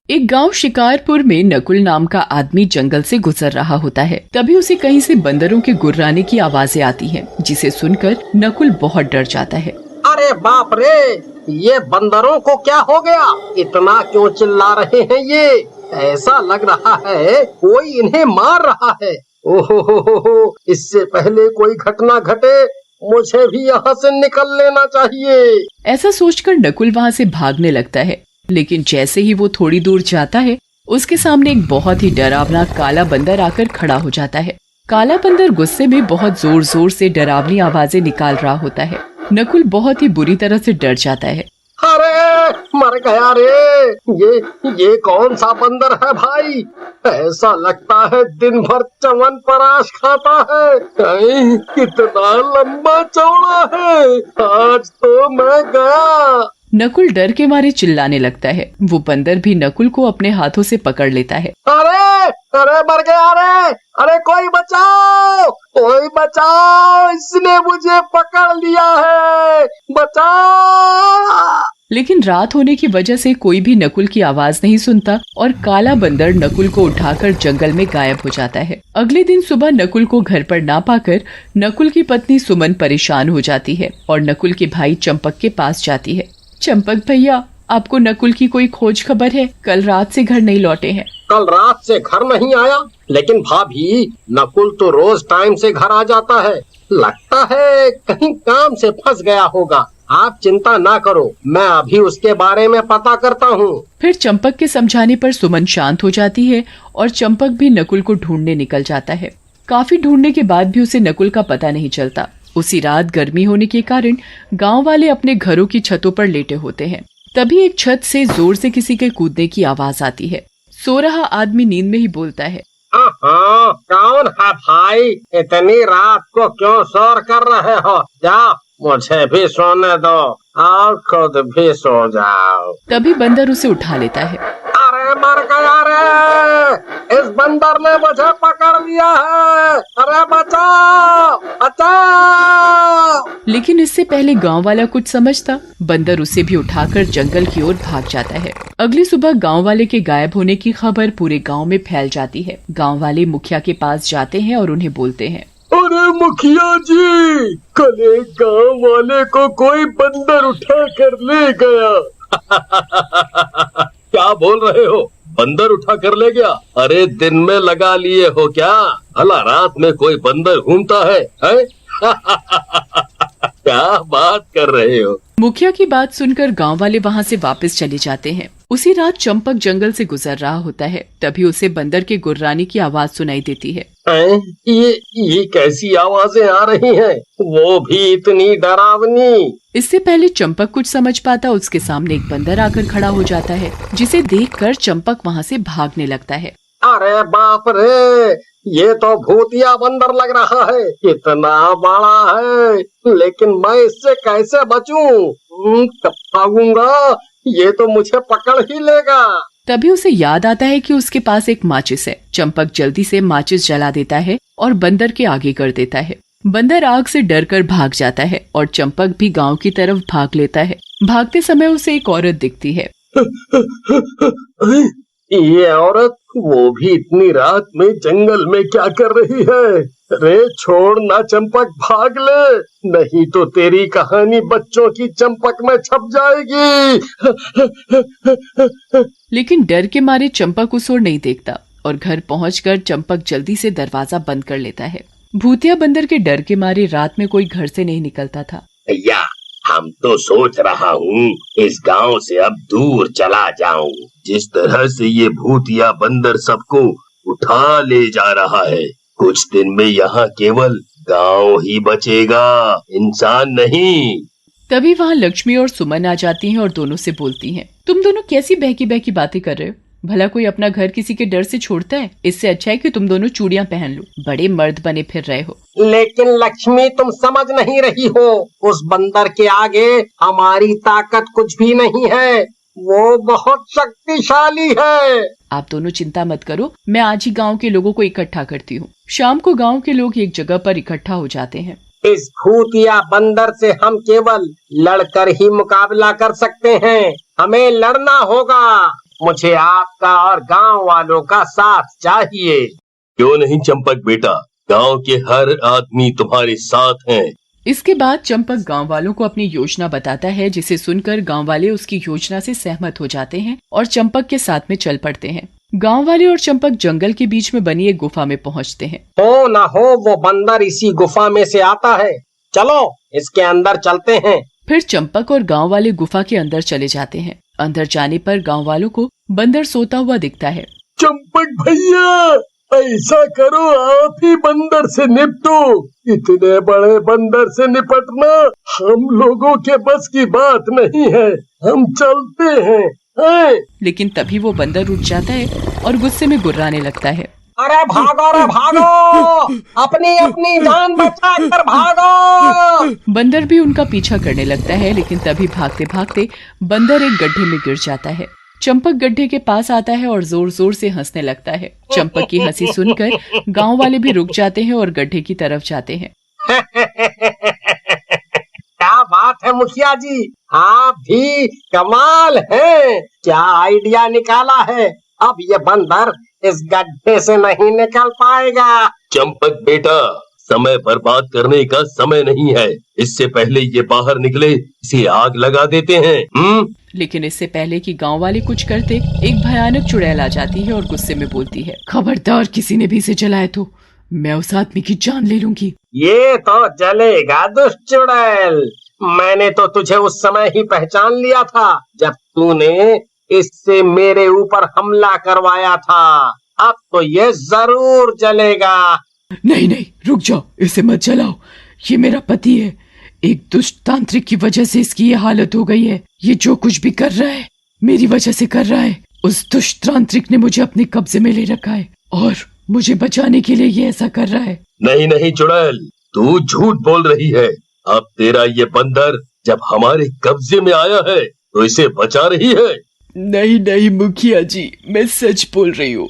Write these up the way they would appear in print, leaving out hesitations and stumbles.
एक गांव शिकारपुर में नकुल नाम का आदमी जंगल से गुजर रहा होता है। तभी उसे कहीं से बंदरों के गुर्राने की आवाजें आती हैं, जिसे सुनकर नकुल बहुत डर जाता है। अरे बाप रे, ये बंदरों को क्या हो गया? इतना क्यों चिल्ला रहे हैं ये? ऐसा लग रहा है कोई इन्हें मार रहा है। ओहो, इससे पहले कोई घटना घटे मुझे भी यहाँ से निकल लेना चाहिए। ऐसा सोचकर नकुल वहाँ से भागने लगता है, लेकिन जैसे ही वो थोड़ी दूर जाता है, उसके सामने एक बहुत ही डरावना काला बंदर आकर खड़ा हो जाता है। काला बंदर गुस्से में बहुत जोर जोर से डरावनी आवाजें निकाल रहा होता है। नकुल बहुत ही बुरी तरह से डर जाता है। अरे मर गया रे, ये कौन सा बंदर है भाई? ऐसा लगता है दिन भर च्यवनप्राश खाता है। कितना लंबा चौड़ा है, आज तो मैं गया। नकुल डर के मारे चिल्लाने लगता है। वो बंदर भी नकुल को अपने हाथों से पकड़ लेता है। अरे मर गया रे, अरे कोई बचाओ, इसने मुझे पकड़ लिया है, बचाओ। लेकिन रात होने की वजह से कोई भी नकुल की आवाज नहीं सुनता और काला बंदर नकुल को उठाकर जंगल में गायब हो जाता है। अगले दिन सुबह नकुल को घर पर ना पाकर नकुल की पत्नी सुमन परेशान हो जाती है और नकुल के भाई चंपक के पास जाती है। चंपक भैया, आपको नकुल की कोई खोज खबर है? कल रात से घर नहीं लौटे हैं। कल रात से घर नहीं आया? लेकिन भाभी, नकुल तो रोज टाइम से घर आ जाता है। लगता है कहीं काम से फंस गया होगा। आप चिंता ना करो, मैं अभी उसके बारे में पता करता हूँ। फिर चंपक के समझाने पर सुमन शांत हो जाती है और चंपक भी नकुल को ढूंढने निकल जाता है। काफी ढूंढने के बाद भी उसे नकुल का पता नहीं चलता। उसी रात गर्मी होने के कारण गांव वाले अपने घरों की छतों पर लेटे होते हैं। तभी एक छत से जोर से किसी के कूदने की आवाज आती है। सो रहा आदमी नींद में ही बोलता है, कौन है भाई? इतनी रात को क्यों शोर कर रहे हो? जाओ, मुझे भी सोने दो और खुद भी सो जाओ। तभी बंदर उसे उठा लेता है। अरे मर गया रे, इस बंदर ने मुझे पकड़ लिया है। अरे बचाओ। लेकिन इससे पहले गांव वाला कुछ समझता, बंदर उसे भी उठाकर जंगल की ओर भाग जाता है। अगली सुबह गांव वाले के गायब होने की खबर पूरे गांव में फैल जाती है। गांव वाले मुखिया के पास जाते हैं और उन्हें बोलते हैं, अरे मुखिया जी, कल एक गांव वाले को कोई बंदर उठा कर ले गया। क्या बोल रहे हो? बंदर उठा कर ले गया? अरे दिन में लगा लिए हो क्या? भला रात में कोई बंदर घूमता है? क्या बात कर रहे हो? मुखिया की बात सुनकर गांव वाले वहां से वापस चले जाते हैं। उसी रात चंपक जंगल से गुजर रहा होता है। तभी उसे बंदर के गुर्राने की आवाज सुनाई देती है। ये कैसी आवाजें आ रही हैं? वो भी इतनी डरावनी। इससे पहले चंपक कुछ समझ पाता, उसके सामने एक बंदर आकर खड़ा हो जाता है, जिसे देखकर चंपक वहां से भागने लगता है। अरे बाप रे, ये तो भूतिया बंदर लग रहा है। इतना बड़ा है, लेकिन मैं इससे कैसे बचूं? कब भागूंगा? ये तो मुझे पकड़ ही लेगा। तभी उसे याद आता है कि उसके पास एक माचिस है। चंपक जल्दी से माचिस जला देता है और बंदर के आगे कर देता है। बंदर आग से डरकर भाग जाता है और चंपक भी गांव की तरफ भाग लेता है। भागते समय उसे एक औरत दिखती है। ये औरत, वो भी इतनी रात में जंगल में क्या कर रही है? रे छोड़ ना चंपक, भाग ले, नहीं तो तेरी कहानी बच्चों की चंपक में छप जाएगी। लेकिन डर के मारे चंपक उस ओर नहीं देखता और घर पहुंचकर चंपक जल्दी से दरवाजा बंद कर लेता है। भूतिया बंदर के डर के मारे रात में कोई घर से नहीं निकलता था। भैया, हम तो सोच रहा हूँ इस गांव से अब दूर चला जाऊं। जिस तरह से ये भूतिया बंदर सबको उठा ले जा रहा है, कुछ दिन में यहाँ केवल गांव ही बचेगा, इंसान नहीं। तभी वहाँ लक्ष्मी और सुमन आ जाती हैं और दोनों से बोलती हैं, तुम दोनों कैसी बहकी बहकी बातें कर रहे हो? भला कोई अपना घर किसी के डर से छोड़ता है? इससे अच्छा है कि तुम दोनों चूड़ियां पहन लो, बड़े मर्द बने फिर रहे हो। लेकिन लक्ष्मी, तुम समझ नहीं रही हो, उस बंदर के आगे हमारी ताकत कुछ भी नहीं है। वो बहुत शक्तिशाली है। आप दोनों चिंता मत करो, मैं आज ही गांव के लोगों को इकट्ठा करती हूँ। शाम को गांव के लोग एक जगह पर इकट्ठा हो जाते हैं। इस भूतिया बंदर से हम केवल लड़कर ही मुकाबला कर सकते हैं। हमें लड़ना होगा। मुझे आपका और गांव वालों का साथ चाहिए। क्यों नहीं चंपक बेटा, गांव के हर आदमी तुम्हारे साथ हैं। इसके बाद चंपक गांव वालों को अपनी योजना बताता है, जिसे सुनकर गांव वाले उसकी योजना से सहमत हो जाते हैं और चंपक के साथ में चल पड़ते हैं। गांव वाले और चंपक जंगल के बीच में बनी एक गुफा में पहुंचते हैं। हो ना हो वो बंदर इसी गुफा में से आता है, चलो इसके अंदर चलते हैं। फिर चंपक और गांव वाले गुफा के अंदर चले जाते हैं। अंदर जाने पर गांव वालों को बंदर सोता हुआ दिखता है। चंपक भैया, ऐसा करो आप ही बंदर से निपटो। इतने बड़े बंदर से निपटना हम लोगों के बस की बात नहीं है, हम चलते हैं। लेकिन तभी वो बंदर उठ जाता है और गुस्से में गुर्राने लगता है। अरे भागो, अपनी अपनी जान बचा कर भागो। बंदर भी उनका पीछा करने लगता है, लेकिन तभी भागते भागते बंदर एक गड्ढे में गिर जाता है। चंपक गड्ढे के पास आता है और जोर जोर से हंसने लगता है। चंपक की हंसी सुनकर गांव वाले भी रुक जाते हैं और गड्ढे की तरफ जाते हैं। क्या बात है मुखिया जी, आप भी कमाल हैं। क्या आइडिया निकाला है, अब ये बंदर इस गड्ढे से नहीं निकल पाएगा। चंपक बेटा, समय बर्बाद करने का समय नहीं है। इससे पहले ये बाहर निकले, इसे आग लगा देते हैं। लेकिन इससे पहले कि गांव वाले कुछ करते, एक भयानक चुड़ैल आ जाती है और गुस्से में बोलती है, खबरदार किसी ने भी इसे जलाया तो मैं उस आदमी की जान ले लूंगी। ये तो जलेगा दुष्ट चुड़ैल, मैंने तो तुझे उस समय ही पहचान लिया था जब तूने इससे मेरे ऊपर हमला करवाया था। अब तो ये जरूर जलेगा। नहीं नहीं, रुक जाओ, इसे मत जलाओ। ये मेरा पति है, एक दुष्ट तांत्रिक की वजह से इसकी ये हालत हो गई है। ये जो कुछ भी कर रहा है मेरी वजह से कर रहा है। उस दुष्ट तांत्रिक ने मुझे अपने कब्जे में ले रखा है और मुझे बचाने के लिए ये ऐसा कर रहा है। नहीं नहीं चुड़ैल, तू झूठ बोल रही है। अब तेरा ये बंदर जब हमारे कब्जे में आया है तो इसे बचा रही है। नहीं नहीं मुखिया जी, मैं सच बोल रही हूँ।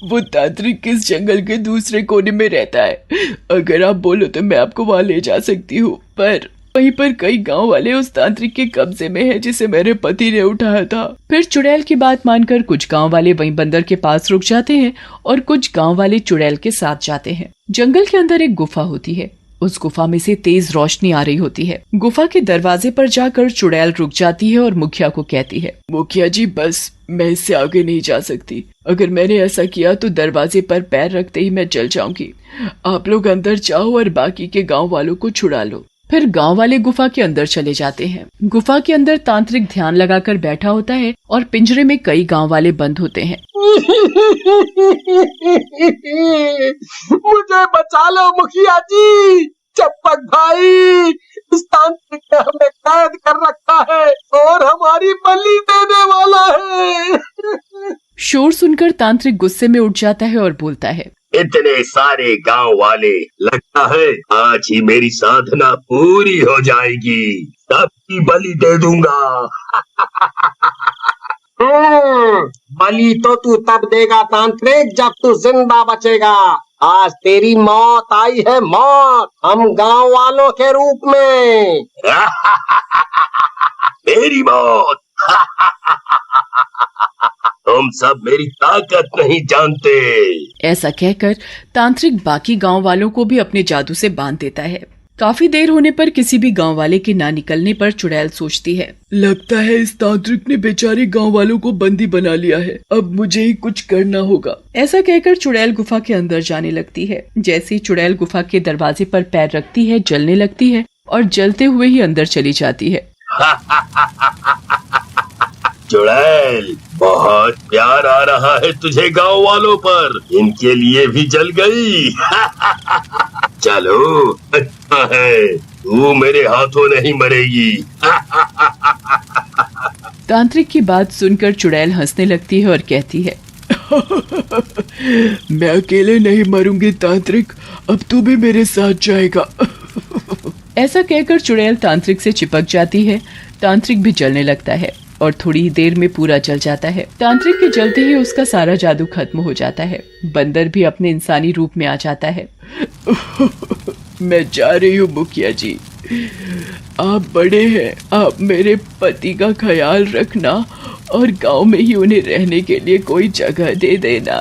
वो तांत्रिक इस जंगल के दूसरे कोने में रहता है। अगर आप बोलो तो मैं आपको वहाँ ले जा सकती हूँ, पर वहीं पर कई गांव वाले उस तांत्रिक के कब्जे में है जिसे मेरे पति ने उठाया था। फिर चुड़ैल की बात मानकर कुछ गांव वाले वहीं बंदर के पास रुक जाते हैं और कुछ गांव वाले चुड़ैल के साथ जाते हैं। जंगल के अंदर एक गुफा होती है। उस गुफा में से तेज रोशनी आ रही होती है। गुफा के दरवाजे पर जाकर चुड़ैल रुक जाती है और मुखिया को कहती है, मुखिया जी बस, मैं इससे आगे नहीं जा सकती। अगर मैंने ऐसा किया तो दरवाजे पर पैर रखते ही मैं जल जाऊंगी। आप लोग अंदर जाओ और बाकी के गांव वालों को छुड़ा लो। फिर गांव वाले गुफा के अंदर चले जाते हैं। गुफा के अंदर तांत्रिक ध्यान लगाकर बैठा होता है और पिंजरे में कई गांव वाले बंद होते हैं। मुझे बचा लो मुखिया जी, चंपक भाई, इस तांत्रिक ने हमें कैद कर रखा है और हमारी बलि देने वाला है। शोर सुनकर तांत्रिक गुस्से में उठ जाता है और बोलता है, इतने सारे गांव वाले, लगता है आज ही मेरी साधना पूरी हो जाएगी, सबकी बलि दे दूंगा। बलि तो तू तब देगा तांत्रिक जब तू जिंदा बचेगा। आज तेरी मौत आई है, मौत, हम गांव वालों के रूप में। मेरी मौत। तुम सब मेरी ताकत नहीं जानते। ऐसा कहकर तांत्रिक बाकी गांव वालों को भी अपने जादू से बांध देता है। काफी देर होने पर किसी भी गांव वाले के ना निकलने पर चुड़ैल सोचती है, लगता है इस तांत्रिक ने बेचारे गांव वालों को बंदी बना लिया है, अब मुझे ही कुछ करना होगा। ऐसा कहकर चुड़ैल गुफा के अंदर जाने लगती है। जैसे ही चुड़ैल गुफा के दरवाजे पर पैर रखती है, जलने लगती है और जलते हुए ही अंदर चली जाती है। चुड़ैल, बहुत प्यार आ रहा है तुझे गांव वालों पर, इनके लिए भी जल गई। चलो, अच्छा है, तू मेरे हाथों नहीं मरेगी। तांत्रिक की बात सुनकर चुड़ैल हंसने लगती है और कहती है, मैं अकेले नहीं मरूंगी तांत्रिक, अब तू भी मेरे साथ जाएगा। ऐसा कहकर चुड़ैल तांत्रिक से चिपक जाती है। तांत्रिक भी जलने लगता है और थोड़ी ही देर में पूरा जल जाता है। तांत्रिक के जलते ही उसका सारा जादू खत्म हो जाता है। बंदर भी अपने इंसानी रूप में आ जाता है। मैं जा रही हूँ मुखिया जी, आप बड़े हैं, आप मेरे पति का ख्याल रखना और गांव में ही उन्हें रहने के लिए कोई जगह दे देना।